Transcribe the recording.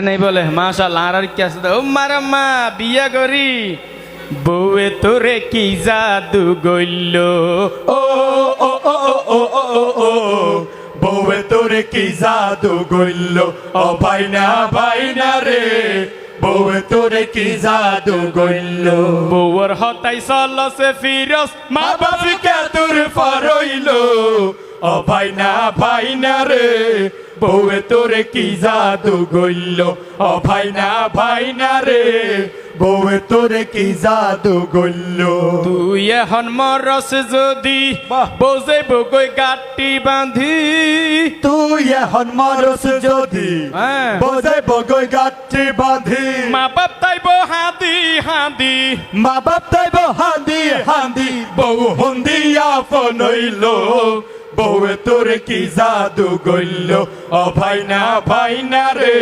নাই বলে মাশাআল্লাহ আর কি আছে ও মারাম্মা বিয়া করি বউয়ে তোরে কি জাদু গইল ও ও ও ও ও ও ও বউয়ে তোরে কি জাদু গইল ও ভাইনা রে বউয়ে তোরে কি জাদু গইল বউর হতাই চলছে ফিরস মা বাপিকে তোর ফারইল ও ভাইনা রে বউয়ে তোরে কি জাদু গইল ও ভাইনা রে বউয়ে তোরে কি জাদু গইল তুই এখন মরস যদি বাহ। বউজে বগৈ গাটি বাঁধি তুই এখন মরস যদি হ্যাঁ। বোঝাই বগৈ গাঠি বাঁধি মা বাপ তাইব হাঁদি হাঁদি মা বাপ তাইব হাঁদি বউ হন্দিয়া ফনইল বউয়ে তোরে কি জাদু গইল ও ভাইনা রে